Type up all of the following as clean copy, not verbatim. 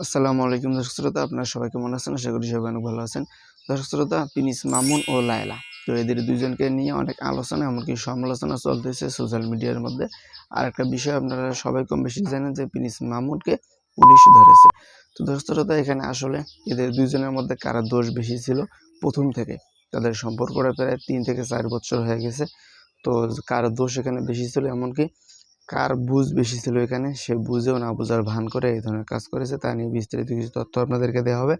আসসালামু আলাইকুম দর্শক শ্রোতা, আপনারা সবাই কেমন আছেন? আশা করি সবাই অনেক ভালো আছেন। দর্শক শ্রোতা, প্রিন্স মামুন ও লায়লা, তো এদের দুইজনকে নিয়ে অনেক আলোচনা এমনকি সমালোচনা চলতেছে সোশ্যাল মিডিয়ার মধ্যে। আর একটা বিষয় আপনারা সবাই কম বেশি জানেন যে প্রিন্স মামুনকে পুলিশ ধরেছে। তো দর্শক শ্রোতা, এখানে আসলে এদের দুইজনের মধ্যে কারা দোষ বেশি ছিল প্রথম থেকে? তাদের সম্পর্কটা প্রায় 3 থেকে 4 বছর হয়ে গেছে। তো কার দোষ এখানে বেশি ছিল, এমনকি কার বুঝ বেশি ছিল এখানে, সে বুঝেও না বুঝার ভান করে এই ধরনের কাজ করেছে, তা নিয়ে বিস্তারিত কিছু তথ্য আপনাদেরকে দেওয়া হবে।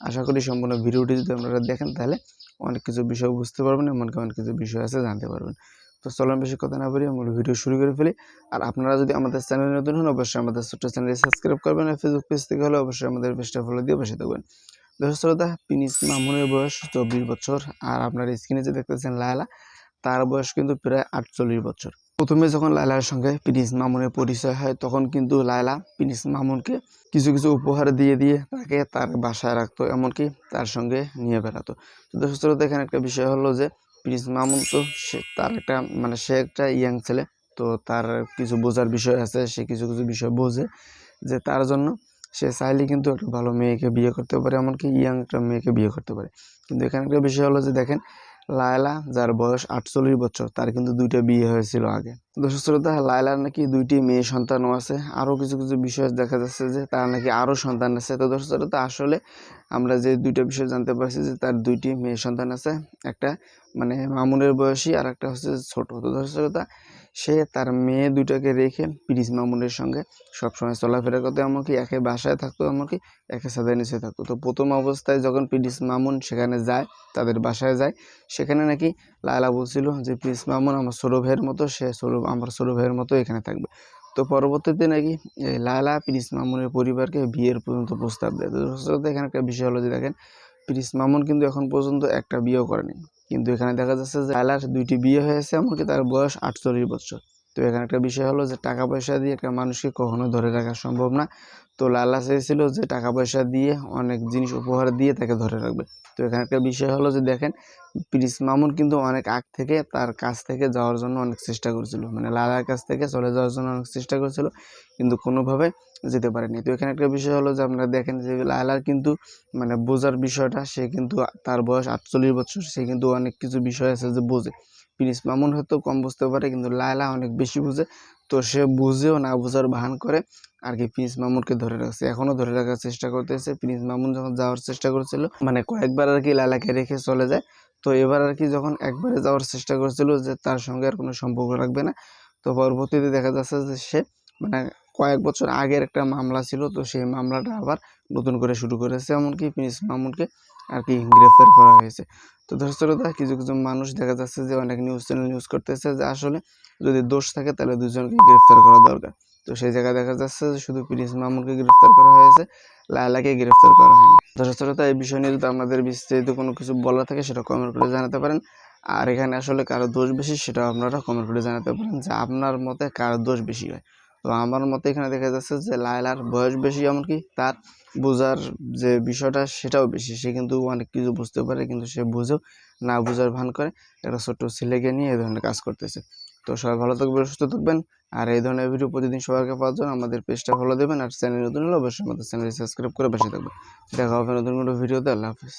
আশা করি সম্পূর্ণ ভিডিওটি যদি আপনারা দেখেন তাহলে অনেক কিছু বিষয় বুঝতে পারবেন, এমনকি অনেক কিছু বিষয় আছে জানতে পারবেন। তো চলুন বেশি কথা না বলি মূল ভিডিও শুরু করে ফেলি। আর আপনারা যদি আমাদের চ্যানেলে নতুন হন অবশ্যই আমাদের ছোট্ট চ্যানেলটি সাবস্ক্রাইব করবেন, আর ফেসবুক পেজ থেকে হলে অবশ্যই আমাদের পেজটা ফলো দিয়ে বসে থাকবেন। দর্শক শ্রোতা, প্রিন্স মামুনের বয়স 24 বছর, আর আপনারা স্ক্রিনে যে দেখতেছেন লায়লা, তার বয়স কিন্তু প্রায় 48 বছর। প্রথমে যখন লায়লার সঙ্গে প্রিন্স মামুনের পরিচয় হয় তখন কিন্তু লায়লা প্রিন্স মামুনকে কিছু কিছু উপহার দিয়ে দিয়ে তাকে তার বাসায় রাখতো, এমনকি তার সঙ্গে নিয়ে বেড়াতো। তো দর্শক শ্রোতা, এখানে একটা বিষয় হলো যে প্রিন্স মামুন তো তার একটা সে একটা ইয়াং ছেলে, তো তার কিছু বোঝার বিষয় আছে, সে কিছু কিছু বিষয় বোঝে যে তার জন্য সে চাইলে কিন্তু একটা ভালো মেয়েকে বিয়ে করতে পারে, এমনকি ইয়াং একটা মেয়েকে বিয়ে করতে পারে। কিন্তু এখানে একটা বিষয় হলো যে দেখেন, লায়লা যার বয়স 48 বছর, তার কিন্তু 2টা বিয়ে হয়েছিল আগে। দর্শক শ্রোতা, লায়লার নাকি 2টি মেয়ে সন্তানও আছে, আরও কিছু কিছু বিষয় দেখা যাচ্ছে যে তার নাকি আরও সন্তান আছে। তো দর্শক শ্রোতা, আসলে আমরা যে 2টা বিষয় জানতে পারছি যে তার 2টি মেয়ে সন্তান আছে, একটা মামুনের বয়সী আর একটা হচ্ছে ছোট। তো দর্শক শ্রোতা, সে তার মেয়ে 2টাকে রেখে প্রিন্স মামুনের সঙ্গে সবসময় চলাফেরা করতো, এমনকি একে বাসায় থাকতো, এমনকি একে ছাদের নিচে থাকতো। তো প্রথম অবস্থায় যখন প্রিন্স মামুন সেখানে যায়, তাদের বাসায় যায়, সেখানে নাকি লায়লা বলছিল যে প্রিন্স মামুন আমার ছোটো ভাইয়ের মতো, সে আমার ছোটো ভাইয়ের মতো এখানে থাকবে। তো পরবর্তীতে নাকি লায়লা প্রিন্স মামুনের পরিবারকে বিয়ের পর্যন্ত প্রস্তাব দেয়। তো এখানে একটা বিষয় হলো যে দেখেন, প্রিন্স মামুন কিন্তু এখন পর্যন্ত একটা বিয়েও করেনি, কিন্তু এখানে দেখা যাচ্ছে যে লায়লার 2টি বিয়ে হয়েছে, এমনকি তার বয়স 48 বছর। তো এখানে একটা বিষয় হলো যে টাকা পয়সা দিয়ে একটা মানুষকে কখনো ধরে রাখা সম্ভব না। তো লায়লা চেয়েছিল যে টাকা পয়সা দিয়ে অনেক জিনিস উপহার দিয়ে তাকে ধরে রাখবে। তো এখানে একটা বিষয় হলো যে দেখেন, প্রিন্স মামুন কিন্তু অনেক আগ থেকে তার কাছ থেকে যাওয়ার জন্য অনেক চেষ্টা করেছিল, লায়লার কাছ থেকে চলে যাওয়ার জন্য অনেক চেষ্টা করেছিল, কিন্তু কোনোভাবে যেতে পারেনি। তো এখানে একটা বিষয় হলো যে আপনারা দেখেন যে লায়লার কিন্তু বোঝার বিষয়টা, সে কিন্তু তার বয়স 48 বছর, সে কিন্তু অনেক কিছু বিষয় আছে যে বোঝে। প্রিন্স মামুন হয়তো কম বুঝতে পারে, কিন্তু লায়লা অনেক বেশি বুঝে। তো সে বুঝেও না বোঝার ভান করে আর কি প্রিন্স মামুনকে ধরে রাখছে, এখনো ধরে রাখার চেষ্টা করতেছে। প্রিন্স মামুন যখন যাওয়ার চেষ্টা করেছিল, কয়েকবার আর কি লায়লাকে রেখে চলে যায়। তো এবার আর কি যখন একবারে যাওয়ার চেষ্টা করেছিল যে তার সঙ্গে আর কোনো সম্পর্ক রাখবে না, তো পরবর্তীতে দেখা যাচ্ছে যে সে মানে কয়েক বছর আগের একটা মামলা ছিল, তো সেই মামলাটা আবার নতুন করে শুরু করেছে, এমনকি প্রিন্স মামুনকে আর কি গ্রেফতার করা হয়েছে। তো দর্শক শ্রোতা, কিছু কিছু মানুষ দেখা যাচ্ছে যে অনেক নিউজ চ্যানেল নিউজ করতেছে যে আসলে যদি দোষ থাকে তাহলে দুজনকে গ্রেফতার করা দরকার। তো সেই জায়গায় দেখা যাচ্ছে যে শুধু প্রিন্স মামুনকে গ্রেফতার করা হয়েছে, লায়লাকে গ্রেফতার করা হয়নি। দর্শক শ্রোতা, এই বিষয় নিয়ে যদি আপনাদের বিস্তারিত কোনো কিছু বলার থাকে সেটা কমেন্ট করে জানাতে পারেন। আর এখানে আসলে কারো দোষ বেশি সেটাও আপনারা কমেন্ট করে জানাতে পারেন যে আপনার মতে কার দোষ বেশি হয়। তো আমার মতে এখানে দেখা যাচ্ছে যে লায়লার বয়স বেশি, এমনকি তার বোঝার যে বিষয়টা সেটাও বেশি। সে কিন্তু অনেক কিছু বুঝতে পারে, কিন্তু সে বুঝেও না বুঝার ভান করে একটা ছোট্ট ছেলেকে নিয়ে এই ধরনের কাজ করতেছে। তো সবাই ভালো থাকবেন, সুস্থ থাকবেন। আর এই ধরনের ভিডিও প্রতিদিন সবাইকে পাওয়ার জন্য আমাদের পেজটা ফলো দেবেন, আর চ্যানেল নতুন হলে অবশ্যই আমাদের চ্যানেল সাবস্ক্রাইব করে পাশে থাকবেন। দেখা হবে নতুন কোনো ভিডিওতে। আল্লাহ হাফিজ।